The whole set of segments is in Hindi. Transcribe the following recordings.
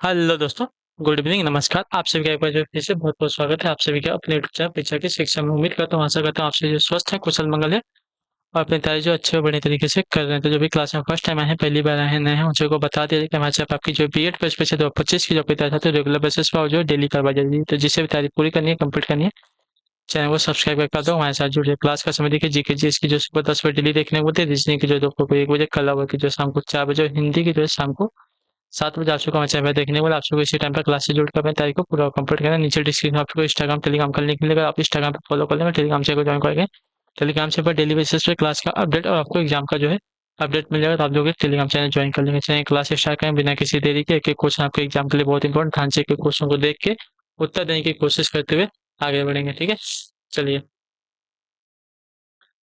हेलो दोस्तों, गुड इवनिंग, नमस्कार। आप सभी का एक बार जो फिर से बहुत-बहुत स्वागत है आप सभी का अपने यूट्यूब चैनल परीक्षा की शिक्षा में। उम्मीद करता हूँ, आशा करता हूँ आप सभी जो स्वस्थ हैं, कुशल मंगल है और अपनी तैयारी जो अच्छे और बढ़िया तरीके से कर रहे हैं। तो जो भी क्लास में फर्स्ट टाइम आए हैं, पहली बार आए हैं, नए हैं, उन सबको बता दिया जाए कि हमारे साथ आपकी जो बीएड फर्स्ट बैच है 2025 की जो आपकी तैयारी है, तो रेगुलर बेसिस पर और जो डेली करवाई जाएगी। तो जिससे भी तैयारी पूरी करनी है, कंप्लीट करनी है, चैनल को सब्सक्राइब कर दो, हमारे साथ जुड़िए। क्लास का समय देखिए, जीके जीएस की जो सुबह 10 बजे डेली देखने को मिलती है, रीजनिंग की जो दोपहर को 1 बजे, कल होगा की जो शाम को 4 बजे, और हिंदी की जो है शाम को 7 बजे आप सबको हमारे चैनल पे देखने को मिला। आप सबको इसी टाइम पर क्लास से जुड़ कर अपनी तैयारी को पूरा कंप्लीट करना है। नीचे डिस्क्रिप्शन में आपको इंस्टाग्राम टेलीग्राम का लिंक मिलेगा, आप इंस्टाग्राम पे फॉलो कर लेंगे, टेलीग्राम चैनल को ज्वाइन करेंगे। टेलीग्राम चैनल पर डेली बेसिस पे क्लास का अपडेट और आपको एग्जाम का जो है अपडेट मिल जाएगा, तो आप लोग टेलीग्राम चैनल ज्वाइन कर लेंगे। चलिए क्लास स्टार्ट करें बिना किसी देरी के। एक एक क्वेश्चन आपके एग्जाम के लिए बहुत इंपॉर्टेंट, ध्यान से एक एक क्वेश्चन को देख के उत्तर देने की कोशिश करते हुए आगे बढ़ेंगे, ठीक है। चलिए,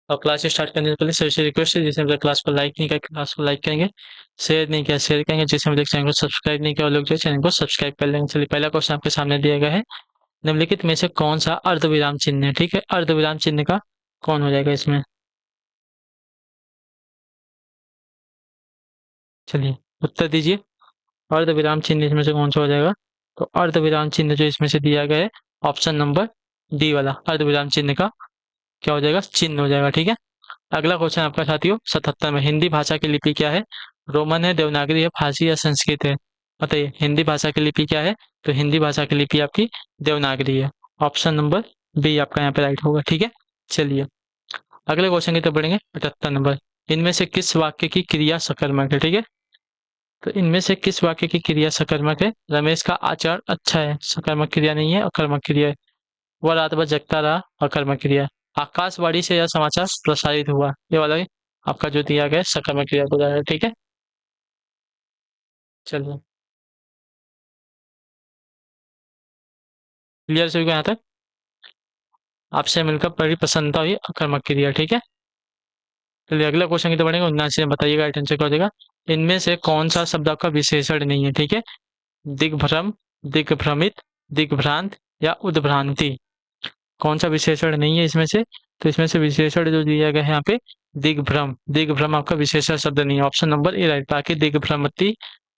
और क्लास स्टार्ट करने से पहले सभी से रिक्वेस्ट है, जिसने क्लास को लाइक नहीं किया क्लास को लाइक करेंगे, शेयर नहीं किया शेयर करेंगे, जिसने मुझे चैनल को सब्सक्राइब नहीं किया वो लोग जो चैनल को सब्सक्राइब कर लेंगे। चलिए, पहला क्वेश्चन आपके सामने दिया गया है, निम्नलिखित में से कौन सा अर्धविराम चिन्ह है। ठीक है, अर्धविराम चिन्ह का कौन हो जाएगा इसमें। चलिए, उत्तर दीजिए। अर्धविराम चिन्ह इसमें से कौन सा हो जाएगा। तो अर्धविराम चिन्ह जो इसमें से दिया गया है, ऑप्शन नंबर डी वाला अर्धविराम चिन्ह का क्या हो जाएगा, चिन्ह हो जाएगा। ठीक है, अगला क्वेश्चन आपका साथियों 77 में, हिंदी भाषा की लिपि क्या है। रोमन है, देवनागरी है, फारसी या संस्कृत है। बताइए, हिंदी भाषा की लिपि क्या है। तो हिंदी भाषा की लिपि आपकी देवनागरी है। ऑप्शन नंबर बी आपका यहाँ पे राइट होगा। ठीक है, चलिए अगले क्वेश्चन की तरफ बढ़ेंगे। 78 नंबर, इनमें से किस वाक्य की क्रिया सकर्मक है। ठीक है, तो इनमें से किस वाक्य की क्रिया सकर्मक है। रमेश का आचरण अच्छा है, सकर्मक क्रिया नहीं है, अकर्मक क्रिया है। वह रात भर जगता रहा, अकर्मक क्रिया है। आकाशवाणी से यह समाचार प्रसारित हुआ, ये वाला है आपका जो दिया गया है, सकर्मक क्रिया को है। ठीक है, चलिए क्लियर सभी को यहाँ तक। आपसे मिलकर बड़ी प्रसन्नता हुई, अकर्मक क्रिया। ठीक है, चलिए अगला क्वेश्चन की तो बढ़ेगा। 79 में बताइएगा, राइट आंसर क्या हो जाएगा। इनमें से कौन सा शब्द आपका विशेषण नहीं है। ठीक है, दिग्भ्रम, दिग्भ्रमित, दिग्भ्रांत या उद्भ्रांति, कौन सा विशेषण नहीं है इसमें से। तो इसमें से विशेषण जो दिया गया है यहाँ पे, दिग्भ्रम, दिग्भ्रम आपका विशेषण शब्द नहीं है। Option number A right. बाकी दिग्भ्रमति,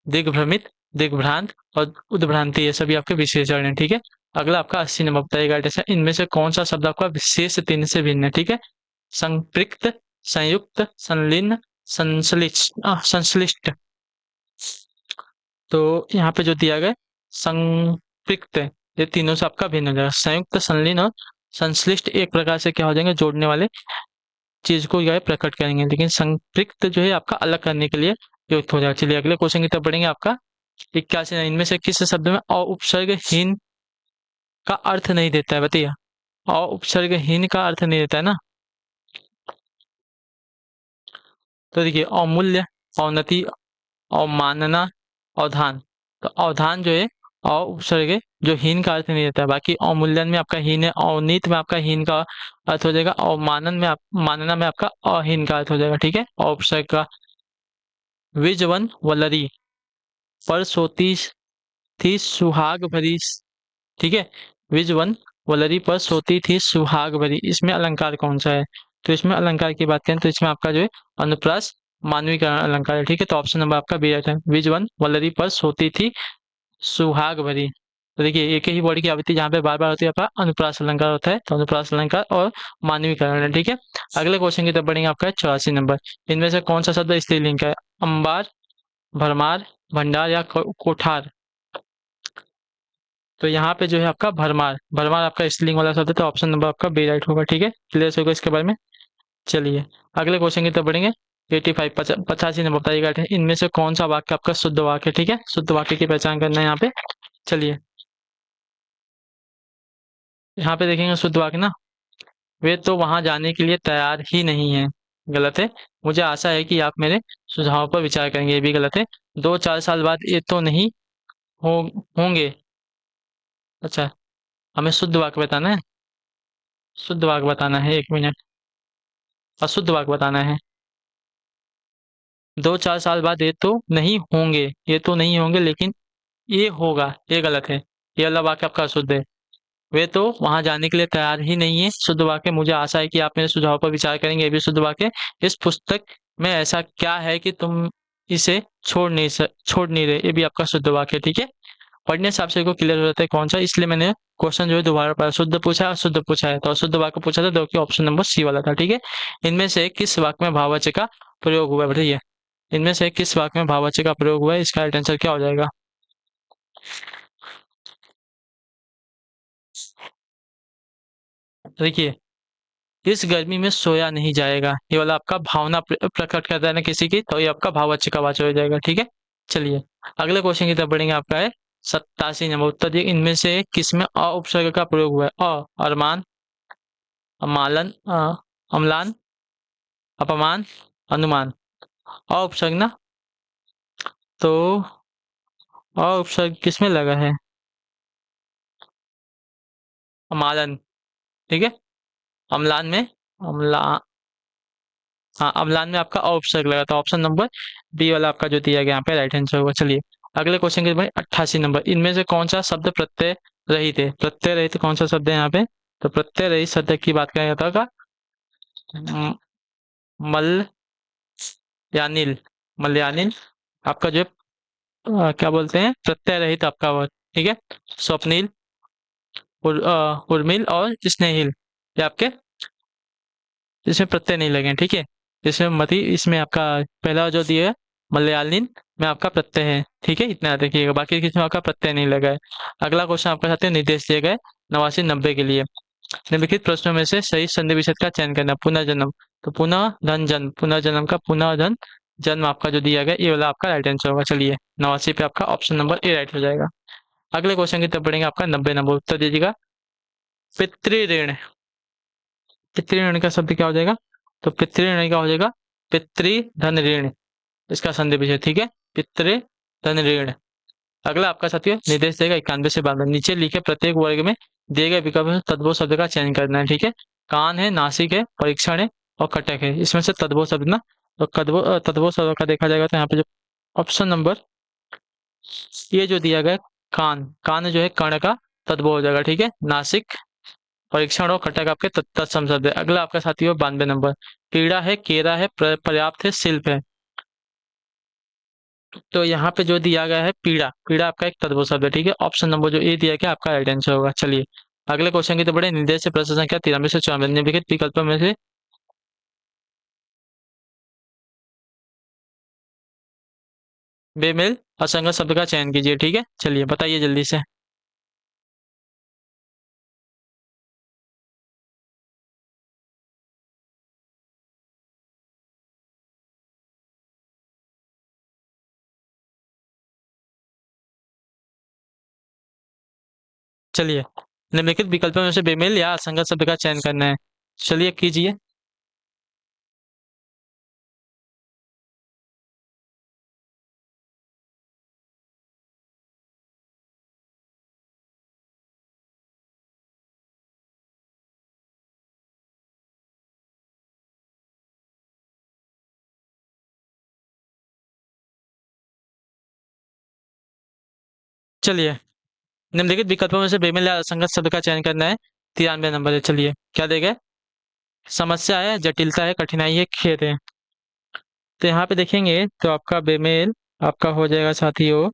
दिग्भ्रमित, दिग्भ्रांत और उद्भ्रांति ये सभी आपके विशेषण है। ठीक है, अगला आपका 80 नंबर बताइएगा, जैसे इनमें से कौन सा शब्द आपका विशेष तीन से भिन्न है। ठीक है, संपृक्त, संयुक्त, संलीन, संश्लिष्ट। तो यहाँ पे जो दिया गया संपृक्त है, ये तीनों से आपका भिन्न हो जाएगा। संयुक्त, संलीन और संश्लिष्ट एक प्रकार से क्या हो जाएंगे, जोड़ने वाले चीज को यह प्रकट करेंगे, लेकिन संपृक्त जो है आपका अलग करने के लिए युक्त हो जाएगा। चलिए अगले क्वेश्चन की तरफ बढ़ेंगे। आपका 81, इनमें से किस शब्द में औपसर्गहीन का अर्थ नहीं देता है। बताइए, औपसर्गहीन का अर्थ नहीं देता है ना। तो देखिए, अवमूल्य, अवनति, अवमानना, अवधान। तो अवधान जो है उपसर्ग है, जो हीन का अर्थ नहीं देता है। बाकी अवमूल्यन में आपका हीन है, अवनीत में आपका हीन का अर्थ हो जाएगा, अवमानन में मानना में आपका अहीन का अर्थ हो जाएगा। ठीक है, उपसर्ग का। विजवन वलरी पर सोती थी सुहाग भरी। ठीक है, विजवन वलरी पर सोती थी सुहाग भरी, इसमें अलंकार कौन सा है। तो इसमें अलंकार की बात करें तो इसमें आपका जो है अनुप्रास मानवीकरण अलंकार है। ठीक है, तो ऑप्शन नंबर आपका बी है। विजवन वलरी पर सोती थी सुहाग भरी। तो देखिए, एक ही वर्ड की आवृत्ति जहाँ पे बार बार होती है आपका अनुप्रास अलंकार होता है, तो अनुप्रास अलंकार और मानवीकरण है। ठीक है, अगले क्वेश्चन की तरफ बढ़ेंगे। आपका 84 नंबर, इनमें से कौन सा शब्द स्त्रीलिंग का है। अंबार, भरमार, भंडार या कोठार। तो यहाँ पे जो है आपका भरमार, भरमार आपका स्त्रीलिंग वाला शब्द है, तो ऑप्शन नंबर आपका बी राइट होगा। ठीक है, क्लियर होगा इसके बारे में। चलिए अगले क्वेश्चन की तरफ बढ़ेंगे। 85, 85 नंबर बताइएगा, इनमें से कौन सा वाक्य आपका शुद्ध वाक्य है। ठीक है, शुद्ध वाक्य की पहचान करना है यहाँ पे। चलिए यहाँ पे देखेंगे शुद्ध वाक्य ना, वे तो वहां जाने के लिए तैयार ही नहीं है, गलत है। मुझे आशा है कि आप मेरे सुझाव पर विचार करेंगे, ये भी गलत है। 2-4 साल बाद ये तो नहीं हो होंगे। अच्छा, हमें शुद्ध वाक्य बताना है, शुद्ध वाक्य बताना है, 1 मिनट। अशुद्ध वाक्य बताना है। 2-4 साल बाद ये तो नहीं होंगे, ये तो नहीं होंगे लेकिन ये होगा, ये गलत है। ये वाला वाक्य आपका अशुद्ध है। वे तो वहां जाने के लिए तैयार ही नहीं है, शुद्ध वाक्य। मुझे आशा है कि आप मेरे सुझाव पर विचार करेंगे, ये भी शुद्ध वाक्य। इस पुस्तक में ऐसा क्या है कि तुम इसे छोड़ नहीं रहे, ये भी आपका शुद्ध वाक्य। ठीक है, पढ़ने से आपसे को क्लियर हो जाता है कौन सा, इसलिए मैंने क्वेश्चन जो है दोबारा पढ़ा। शुद्ध पूछा है, अशुद्ध पूछा है, तो अशुद्ध वाक्य पूछा था जो कि ऑप्शन नंबर सी वाला था। ठीक है, इनमें से किस वाक्य में भाववाचक का प्रयोग हुआ है, बताइए। इनमें से किस वाक्य में भाववाचक का प्रयोग हुआ है, इसका राइट आंसर क्या हो जाएगा। देखिए, इस गर्मी में सोया नहीं जाएगा, ये वाला आपका भावना प्रकट करता है ना किसी की, तो ये आपका भाववाचक का वाचक हो जाएगा। ठीक है, चलिए अगले क्वेश्चन की तरफ बढ़ेंगे। आपका है 87 नंबर उत्तर दिए, इनमें से किसमें अ उपसर्ग का प्रयोग हुआ है। अरमान, अमालन, अम्लान, अपमान, अनुमान। अ उपसर्ग ना, तो अ उपसर्ग किसमें लगा है, अमालन। ठीक है, अम्लान में, अम्ला हाँ, अम्लान में आपका अ उपसर्ग लगा, तो ऑप्शन नंबर बी वाला आपका जो दिया गया यहाँ पे राइट आंसर होगा। चलिए अगले क्वेश्चन के भाई 88 नंबर, इनमें से कौन सा शब्द प्रत्यय रहित है। प्रत्यय रहित कौन सा शब्द है यहाँ पे, तो प्रत्यय रहित शब्द की बात करें जाता होगा मल या नील, मलयानिल आपका जो क्या बोलते हैं प्रत्यय रहित आपका वर्ड। ठीक है, स्वप्निल, उर्मिल और स्नेहिल, ये आपके इसमें प्रत्यय नहीं लगे हैं। ठीक है, इसमें मती, इसमें आपका पहला जो दिया है मलयालिन में आपका प्रत्यय है। ठीक है, इतना याद रखिएगा, बाकी किसमें आपका प्रत्यय नहीं लगा है। अगला क्वेश्चन आपके साथ निर्देश दिए गए 89 90 के लिए। निम्नलिखित प्रश्नों में से सही संधि विच्छेद का चयन करना। पुनर्जन्म, तो पुनः धन जन्म, पुनर्जन्म का पुनः धन जन्म आपका जो दिया गया, ये वाला आपका राइट आंसर होगा। चलिए 89 पे आपका ऑप्शन नंबर ए राइट हो जाएगा। अगले क्वेश्चन की तरफ बढ़ेंगे। आपका 90 नंबर उत्तर दीजिएगा। पितृऋण, पितृऋण का शब्द क्या हो जाएगा, तो पितृऋण का हो जाएगा पितृ धन ऋण, इसका संधि विच्छेद। ठीक है, पितृ धन ऋण। अगला आपका साथियों निर्देश देगा 91 से 92, नीचे लिखे प्रत्येक वर्ग में दिए गए विकल्प में तद्भव शब्द का चयन करना है। ठीक है, कान है, नासिक है, परीक्षण है और कटक है, इसमें से तद्भव शब्द ना, तो तद्भव शब्द का देखा जाएगा तो यहाँ पे जो ऑप्शन नंबर ये जो दिया गया कान, कान जो है कर्ण का तद्भव हो जाएगा। ठीक है, नासिक, परीक्षण और कटक आपके तत्सम शब्द है। अगला आपका साथियों 92 नंबर, पीड़ा है, केरा है, पर्याप्त है, शिल्प है, तो यहाँ पे जो दिया गया है पीड़ा, पीड़ा आपका एक तद्भव शब्द है। ठीक है, ऑप्शन नंबर जो ए दिया गया आपका राइट आंसर होगा। चलिए अगले क्वेश्चन की तो बड़े निर्देश से प्रश्न संख्या 93 से 94, निम्नलिखित विकल्पों में से बेमेल असंगत शब्द का चयन कीजिए। ठीक है, चलिए बताइए जल्दी से। चलिए निम्नलिखित विकल्पों में से बेमेल या असंगत शब्द का चयन करना है, चलिए कीजिए। चलिए निम्नलिखित विकल्पों में से बेमेल या असंगत शब्द का चयन करना है। 93 नंबर है, चलिए क्या देगा, समस्या है, जटिलता है, कठिनाई है, खेद है। तो यहाँ पे देखेंगे तो आपका बेमेल आपका हो जाएगा साथियों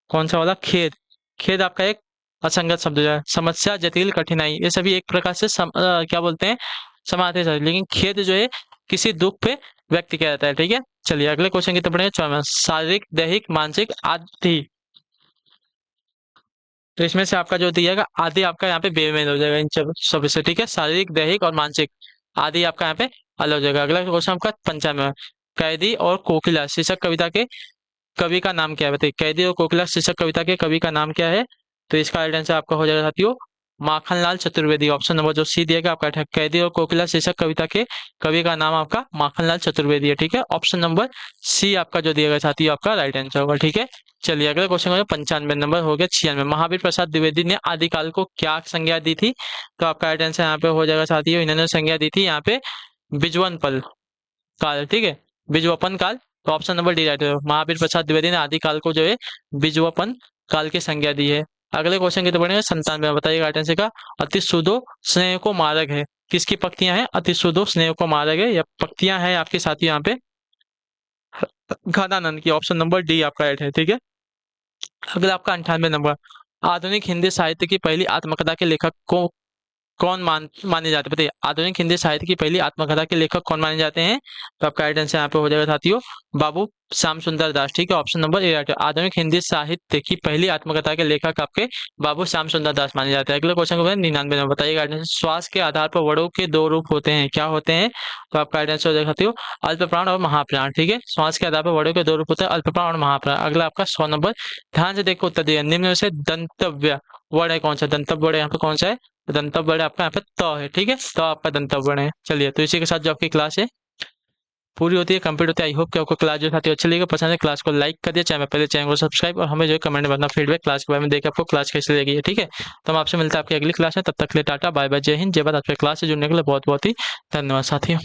कौन सा वाला, खेद। खेद आपका एक असंगत शब्द है। समस्या, जटिल, कठिनाई ये सभी एक प्रकार से क्या बोलते हैं समाते हैं, लेकिन खेद जो है किसी दुख पे व्यक्त किया जाता है। ठीक है, चलिए अगले क्वेश्चन की तरफ बढ़ेंगे। 54 शारीरिक, दैहिक, मानसिक आदि, तो इसमें से आपका जो दिएगा आदि आपका यहाँ पे बेमेल हो जाएगा इन सब से। ठीक है, शारीरिक, दैहिक और मानसिक आदि आपका यहाँ पे अलग हो जाएगा। अगला क्वेश्चन आपका 95, कैदी और कोकिला शीर्षक कविता के कवि का नाम क्या है, बताइए। कैदी और कोकिला शीर्षक कविता के कवि का नाम क्या है, तो इसका राइट आंसर आपका हो जाएगा साथियों माखनलाल चतुर्वेदी। ऑप्शन नंबर जो सी दिएगा आपका है, कैदी और कोकिला शीर्षक कविता के कवि का नाम आपका माखनलाल चतुर्वेदी है। ठीक है, ऑप्शन नंबर सी आपका जो दिएगा साथियों आपका राइट आंसर होगा। ठीक है, चलिए अगले क्वेश्चन हो 95 नंबर हो गया 96, महावीर प्रसाद द्विवेदी ने आदिकाल को क्या संज्ञा दी थी, तो आपका राइट आंसर यहाँ पे हो जाएगा साथियों, इन्होंने संज्ञा दी थी यहाँ पे बिजवन पल काल। ठीक है, बिजवपन काल, तो ऑप्शन नंबर डी राइट है। महावीर प्रसाद द्विवेदी ने आदिकाल को जो है बिजवपन काल की संज्ञा दी है। अगले क्वेश्चन की तो बढ़ेंगे 97, बताइएगा राइट आंसर का, अति सुदो स्नेह को मारक है, किसकी पंक्तियां हैं, अति सुदो स्नेह को मारक है, या पंक्तियां हैं आपके साथी यहाँ पे घनानंद की। ऑप्शन नंबर डी आपका राइट है। ठीक है, अगला आपका 98 नंबर, आधुनिक हिंदी साहित्य की पहली आत्मकथा के लेखक को कौन माने जाते हैं? बताइए, आधुनिक हिंदी साहित्य की पहली आत्मकथा के लेखक कौन माने जाते हैं? तो आपका राइट आंसर यहाँ पे हो जाएगा साथियों, बाबू श्याम सुंदर दास। ठीक है, ऑप्शन नंबर ए राइट है। आधुनिक हिंदी साहित्य की पहली आत्मकथा के लेखक आपके बाबू श्याम सुंदर दास माने जाते हैं। अगले क्वेश्चन को 99 नंबर, बताइए राइट आंसर। श्वास के आधार पर वर्णों के दो रूप होते हैं, क्या होते हैं? तो आपका राइट आंसर हो जाएगा साथियों, अल्पप्राण और महाप्राण। ठीक है, श्वास के आधार पर वर्णों के दो रूप होते हैं, अल्पप्राण और महाप्राण। अगला आपका 100 नंबर, ध्यान से देखो उत्तर दिया, निम्न में से दंतव्य वर्ण है कौन सा? दंतव्य वर्ण यहाँ पे कौन सा है? दंतव्य वर्ण आपका यहाँ पे त है। ठीक है, त आपका दंतव्य वर्ण है। चलिए, तो इसी के साथ जो आपकी क्लास है पूरी होती है, कंप्लीट होती है। आई होप कि आपको क्लास जो साथी अच्छी लगी, पसंद है, क्लास को लाइक कर दिया, चैनल पहले चैनल को सब्सक्राइब, और हमें जो है कमेंट में अपना फीडबैक क्लास के बारे में देकर आपको क्लास कैसे लगी है। ठीक है, तो हम आपसे मिलते हैं आपकी अगली क्लास में, तब तक के लिए टाटा बाय बाय, जय हिंद जय भारत। आपके क्लास से जुड़ने के लिए बहुत बहुत ही धन्यवाद साथियों।